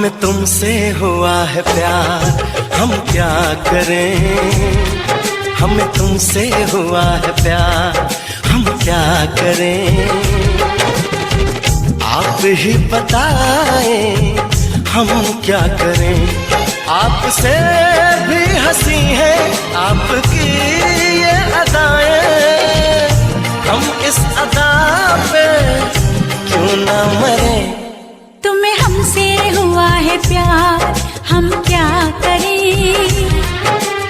हमें तुमसे हुआ है प्यार, हम क्या करें। हमें तुमसे हुआ है प्यार, हम क्या करें। आप ही बताएं हम क्या करें। आपसे भी हंसी है आपकी ये अदाएं, हम इस अदा पे क्यों ना मरे। तुम्हें हमसे हुआ है प्यार, हम क्या करें।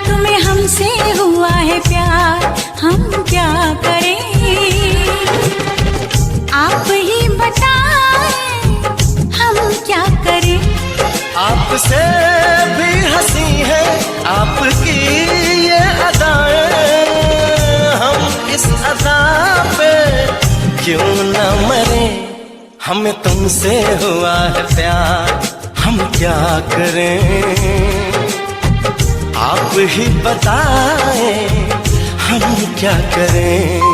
तुम्हें हमसे हुआ है प्यार, हम क्या करें। आप ही बताएं हम क्या करें। आपसे भी हंसी है आपकी ये अदाएं, हम इस अदा पे क्यों ना मरे। हमें तुमसे हुआ है प्यार, हम क्या करें। आप ही बताएं हम क्या करें।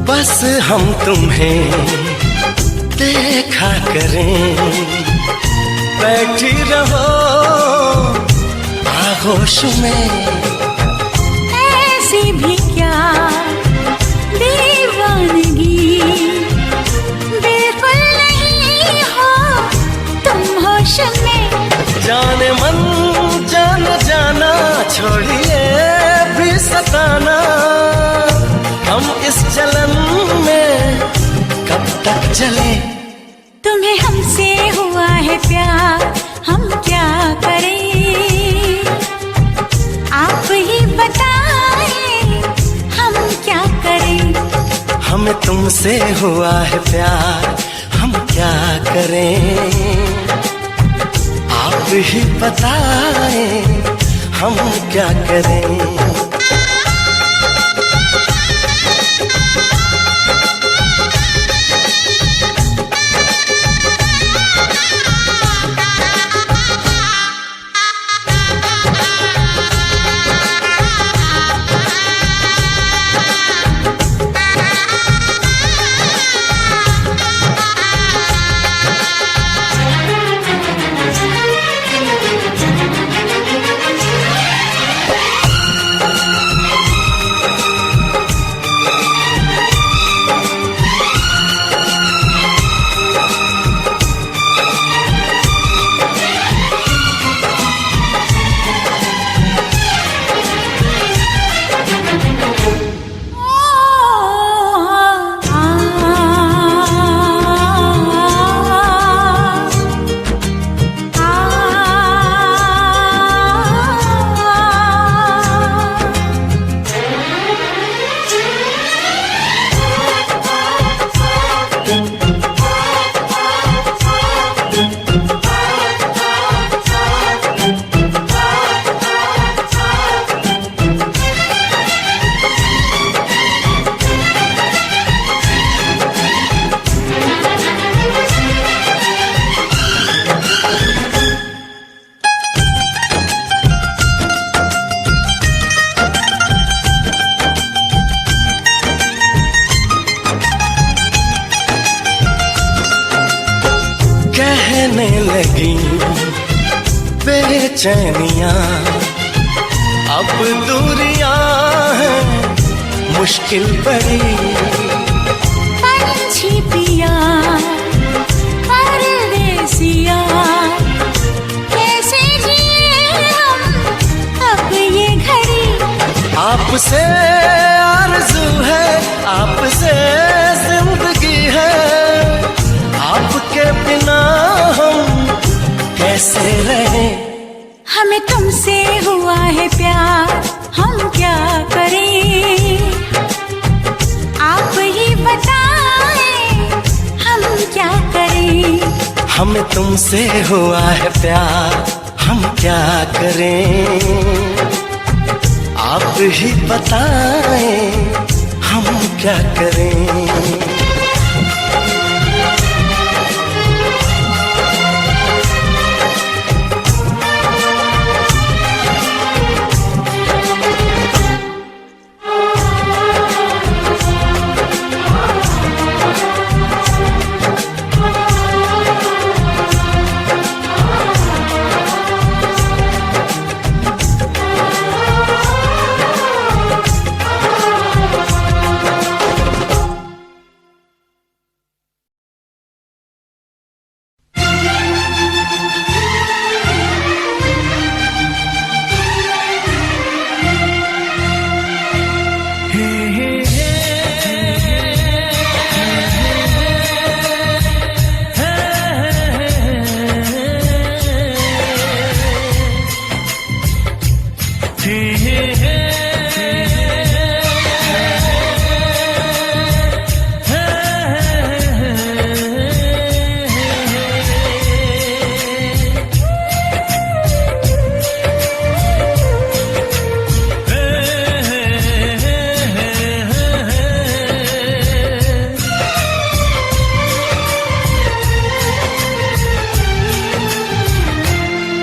बस हम तुम्हें देखा करें, बैठी रहो आगोश में। ऐसी भी क्या दीवानगी, बिल्कुल नहीं हो तुम होश में। जाने मन जान जाना, छोड़िए भी सताना। हम इस जलन में कब तक चले। तुम्हें हमसे हुआ है प्यार, हम क्या करें। आप ही बताएं हम क्या करें। हमें तुमसे हुआ है प्यार, हम क्या करें। आप ही बताएं हम क्या करें। कहने लगी बेचैनियां, अब दूरियां हैं मुश्किल बड़ी। पंछी पिया परदेसिया, कैसे जिए हम अब ये घड़ी। आपसे आरज़ू है, आपसे जिंदगी है, आपके बिना हम कैसे रहें। हमें तुमसे हुआ है प्यार, हम क्या करें। आप ही बताएं हम क्या करें। हमें तुमसे हुआ है प्यार, हम क्या करें, आप ही बताएं हम क्या करें।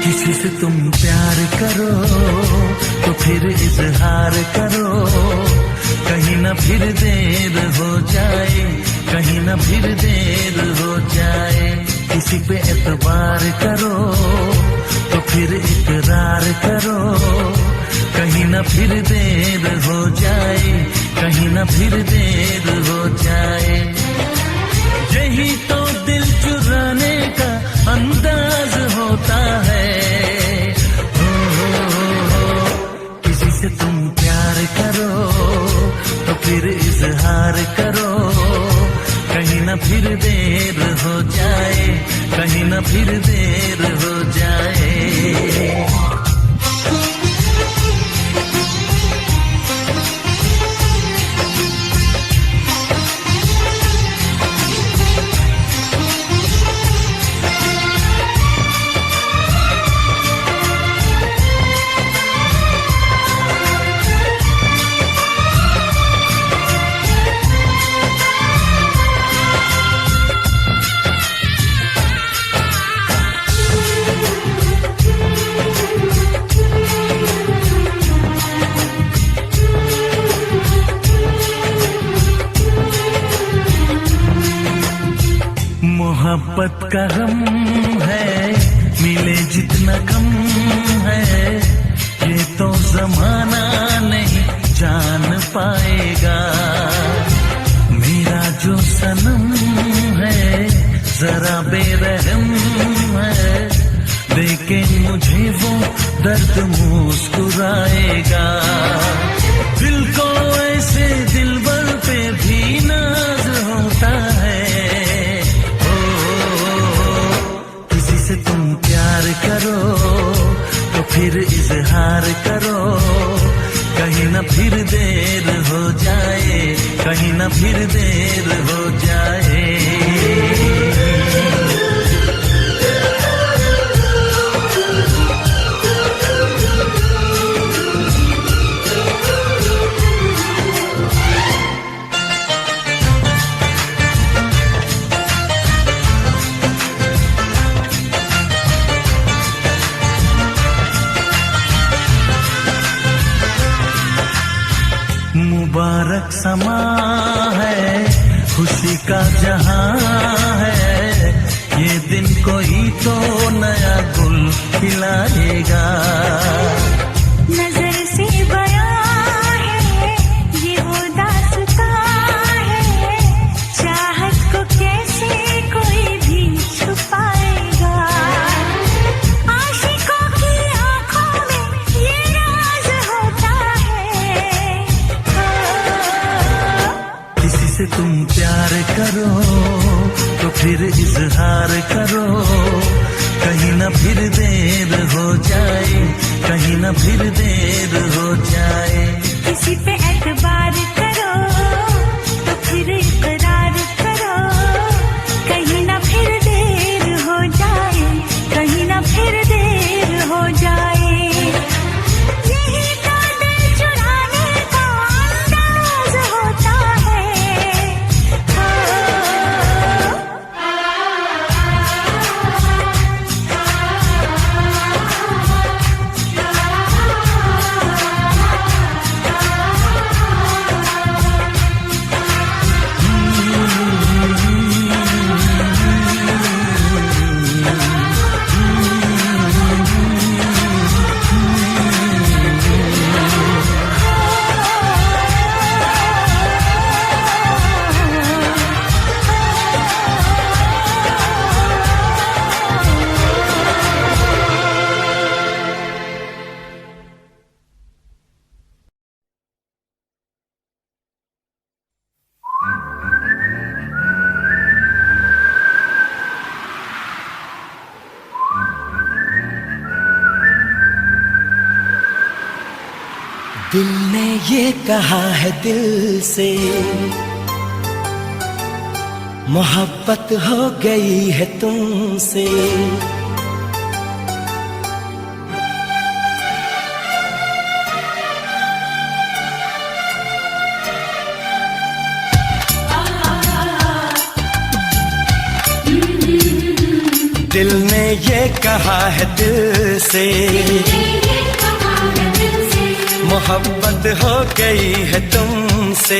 किसी से तुम प्यार करो तो फिर इजहार करो, कहीं ना फिर देर हो जाए, कहीं ना फिर देर हो जाए। किसी पे एतबार करो तो फिर इकरार करो, कहीं ना फिर देर हो जाए, कहीं ना फिर देर हो जाए। यही तो दिल चुराने का अंदाज होता है। किसी से तुम प्यार करो तो फिर इजहार करो, कहीं ना फिर देर हो जाए, कहीं ना फिर देर हो जाए। मोहब्बत का गम है, मिले जितना कम है, ये तो जमाना नहीं जान पाएगा। मेरा जो सनम है जरा बेरहम है, देखे मुझे वो दर्द मुस्कुराएगा। दिल को ऐसे दिलबर पे भी नाज होता है। से तुम प्यार करो तो फिर इजहार करो, कहीं ना फिर देर हो जाए, कहीं ना फिर देर हो जाए। मुबारक समा है, खुशी का जहां है, ये दिन कोई तो नया गुल खिलाएगा। नजर से बयां है ये वो दास्तां है, चाहत को कैसे कोई भी छुपाएगा। आशिकों की आंखों में ये राज होता है। किसी से तुम प्यार करो तो फिर इजहार करो, कहीं ना फिर देर हो जाए, कहीं ना फिर देर हो जाए। किसी पे एतबार करो तो फिर इकरार करो, कहीं ना फिर देर हो जाए, कहीं ना फिर देर हो दिल ने ये कहा है दिल से, मोहब्बत हो गई है तुमसे। दिल ने ये कहा है दिल से, मोहब्बत हो गई है तुमसे।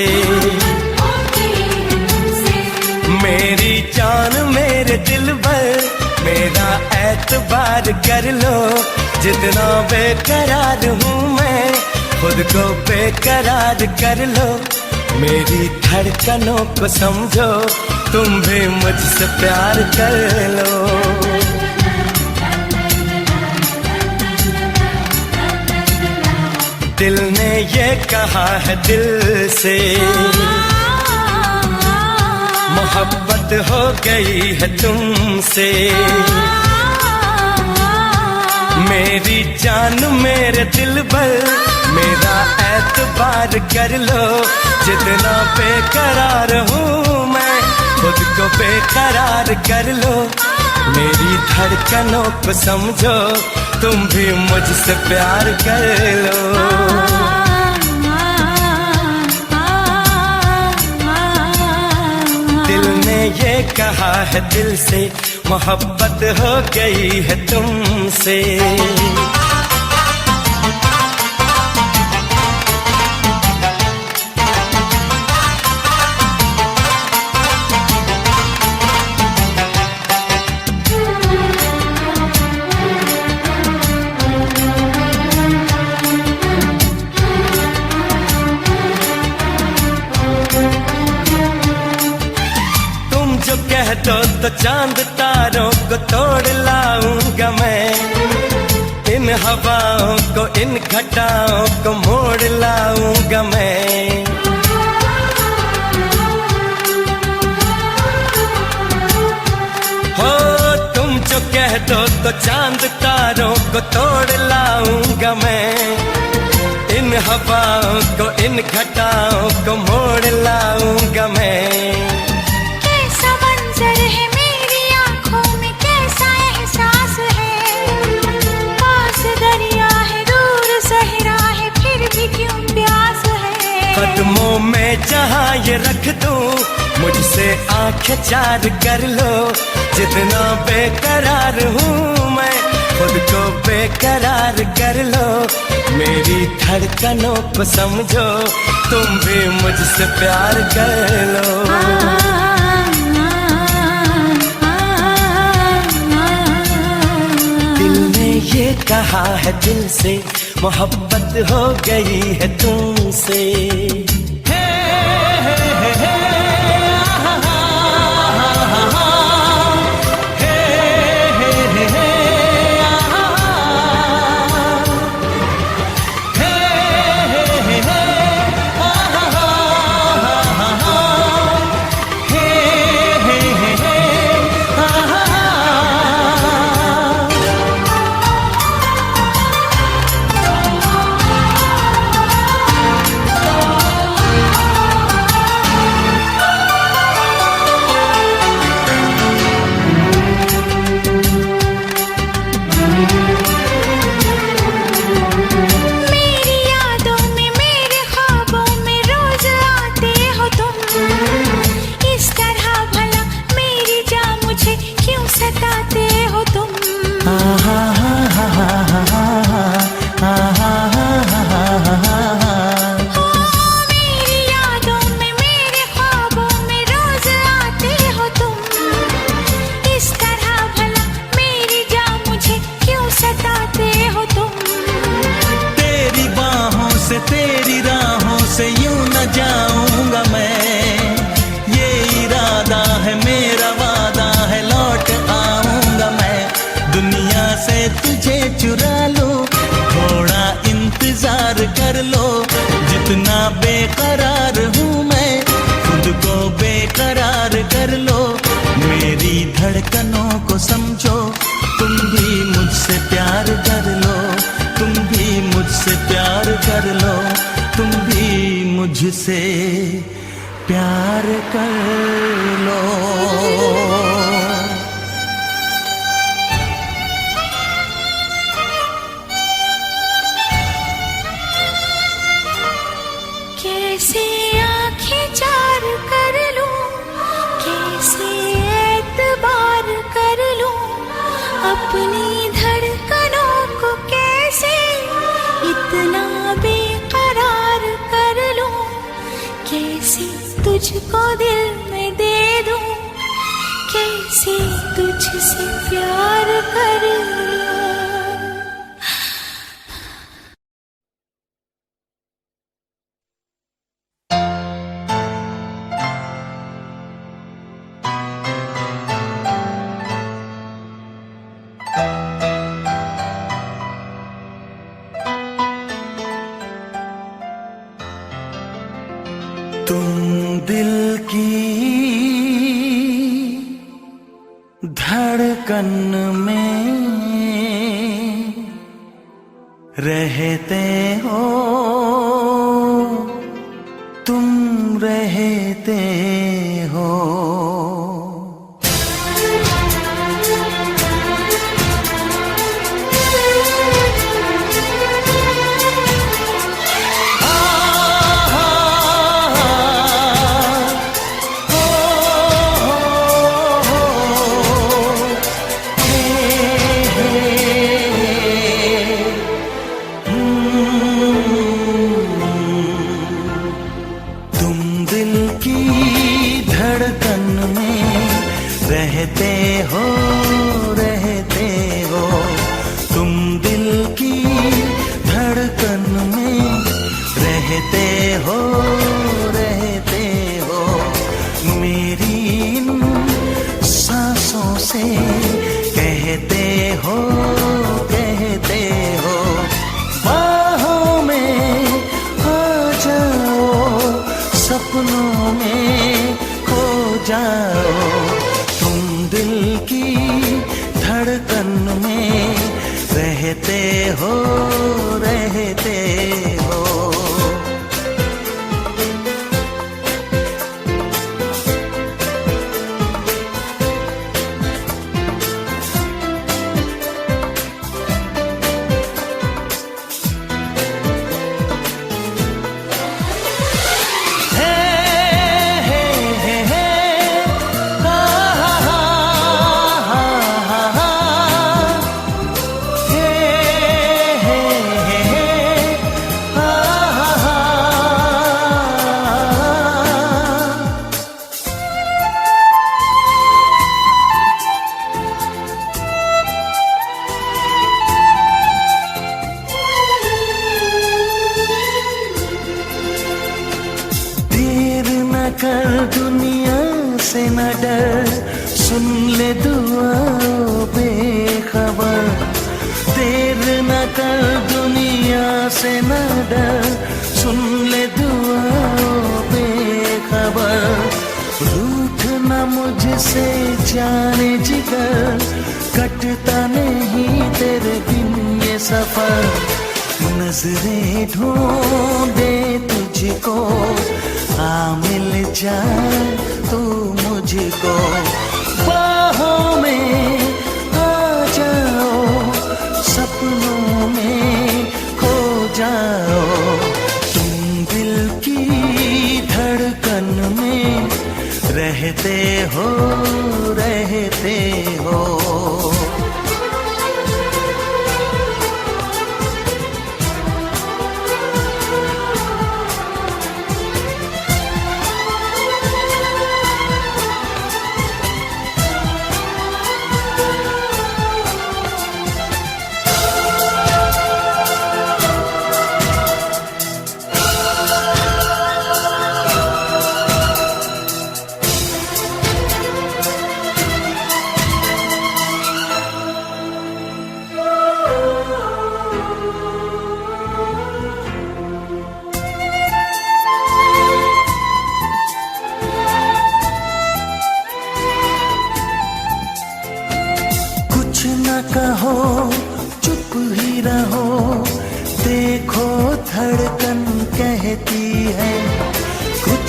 मेरी जान मेरे दिल भर, मेरा एतबार कर लो। जितना बेकरार हूँ मैं, खुद को बेकरार कर लो। मेरी धड़कनों को समझो, तुम भी मुझसे प्यार कर लो। दिल ने ये कहा है दिल से, मोहब्बत हो गई है तुमसे। मेरी जान मेरे दिल भर, मेरा एतबार कर लो। जितना बेकरार हूँ मैं, खुद को बेकरार कर लो। मेरी धड़कनों को समझो, तुम भी मुझसे प्यार कर लो। दिल ने ये कहा है दिल से, मोहब्बत हो गई है तुमसे। कह दो तो चांद तारों को तोड़ लाऊंगा मैं। इन हवाओं को, इन घटाओं को मोड़ लाऊंगा मैं। हो तुम जो कह दो तो चांद तारों को तोड़ लाऊंगा मैं। इन हवाओं को, इन घटाओं को मोड़ लाऊंगा मैं। है मेरी आँखों में कैसा एहसास है। पास दरिया है, दूर सहरा है, फिर भी क्यों प्यास है। कदमों में जहाँ ये रख दूं, मुझसे आंखें चार कर लो। जितना बेकरार हूँ मैं, खुद को बेकरार कर लो। मेरी धड़कनों को समझो, तुम भी मुझसे प्यार कर लो। ये कहा है दिल से, मोहब्बत हो गई है तुमसे। तेरी राहों से यूं न जाऊंगा मैं। ये इरादा है मेरा, वादा है, लौट आऊंगा मैं। दुनिया से तुझे चुरा लो, थोड़ा इंतजार कर लो। जितना बेकरार हूँ मैं, खुद को बेकरार कर लो। मेरी धड़कनों को समझो, तुम भी मुझसे प्यार कर लो। तुम भी मुझसे प्यार कर लो। मुझसे प्यार कर लो। कैसे आंखें चार कर लूं, कैसे एतबार कर लूं, अपनी धड़कनों को कैसे इतना बेकरार कर लूं, कैसे तुझको दिल में दे दूं, कैसे तुझसे प्यार कर लूं। तुम दिल की धड़कन में रहते हो, तुम रहते हो। रहते हो, रहते हो, तुम दिल की धड़कन में रहते हो, रहते हो। मेरी इन सांसों से कहते हो, कहते हो। बाहों में आ जाओ, सपनों में खो जाओ। दिल की धड़कन में रहते हो, रहते हो। कर दुनिया से न डर, सुन ले दुआ बेखबर। देर न कर दुनिया से न डर, सुन ले दुआ बेखबर। रूठ न मुझसे जाने जिगर, कटता नहीं तेरे बिन ये सफर। नजरें ढूंढे तुझको, आ मिल जाए तू मुझको। बाहों में आ जाओ, सपनों में खो जाओ। तुम दिल की धड़कन में रहते हो, रहते हो।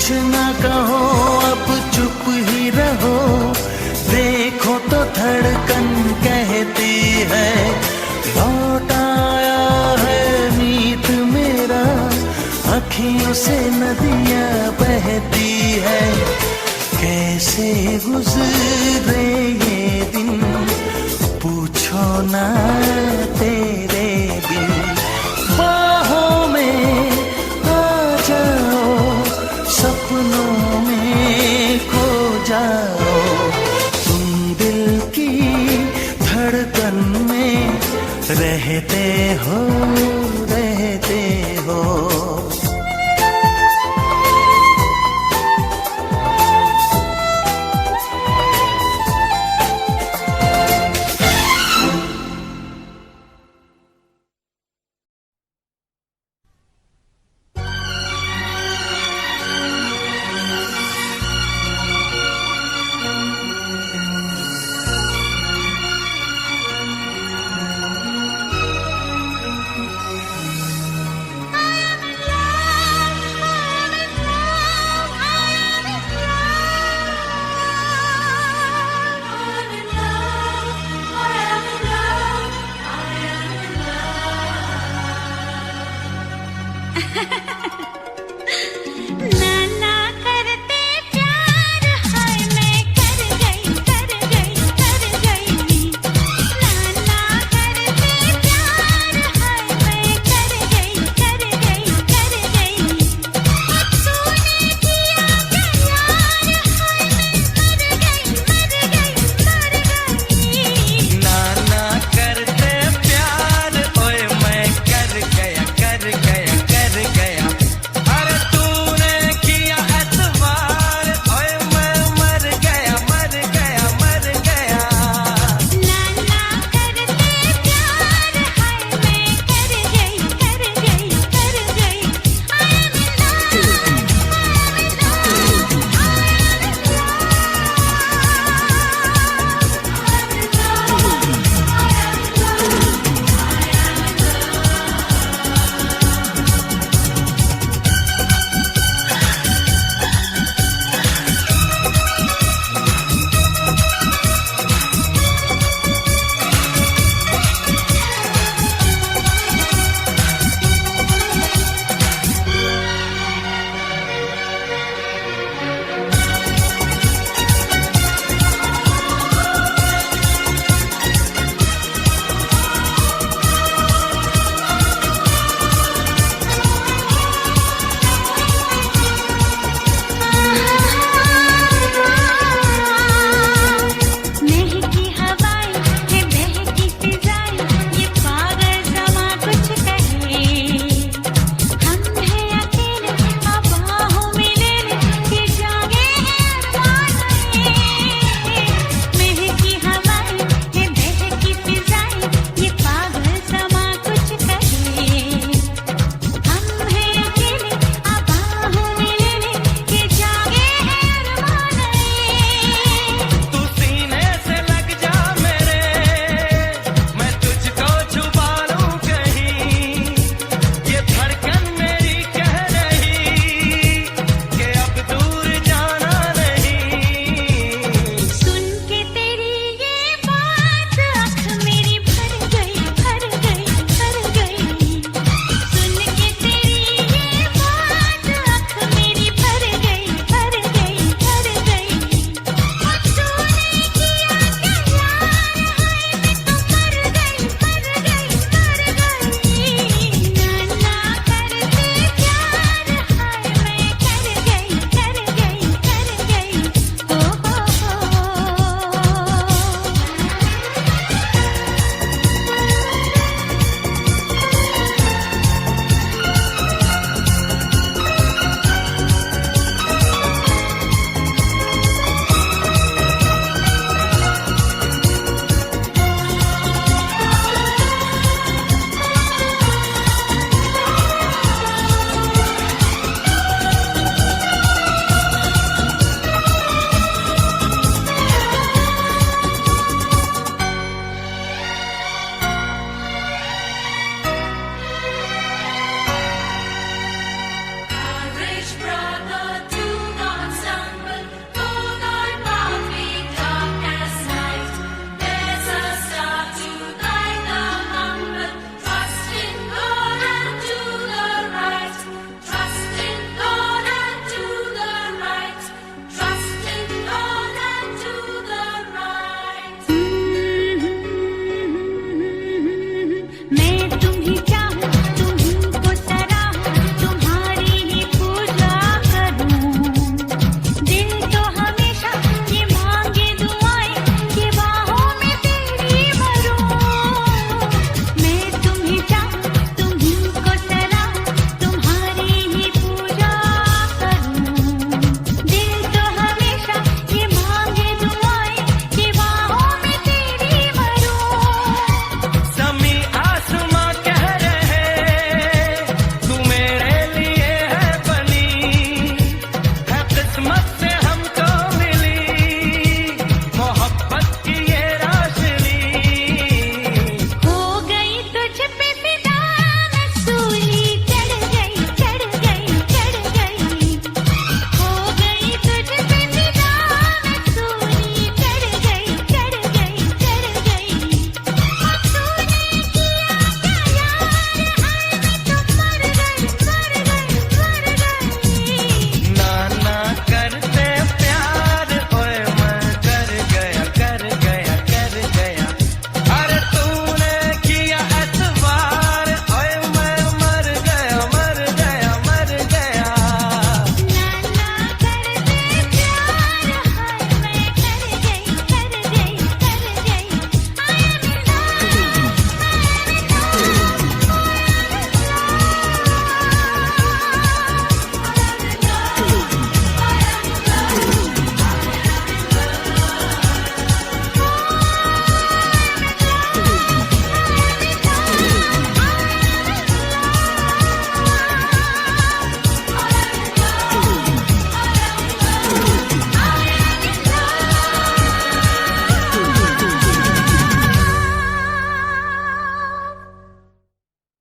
कुछ ना कहो अब चुप ही रहो, देखो तो धड़कन कहती है लौट आया है मीत मेरा, अखियों से नदियां बहती है। कैसे गुजरे ये दिन पूछो ना तेरे बिन, बाहों में आ जाओ सपनों में खो जाओ, तुम दिल की धड़कन में रहते हो।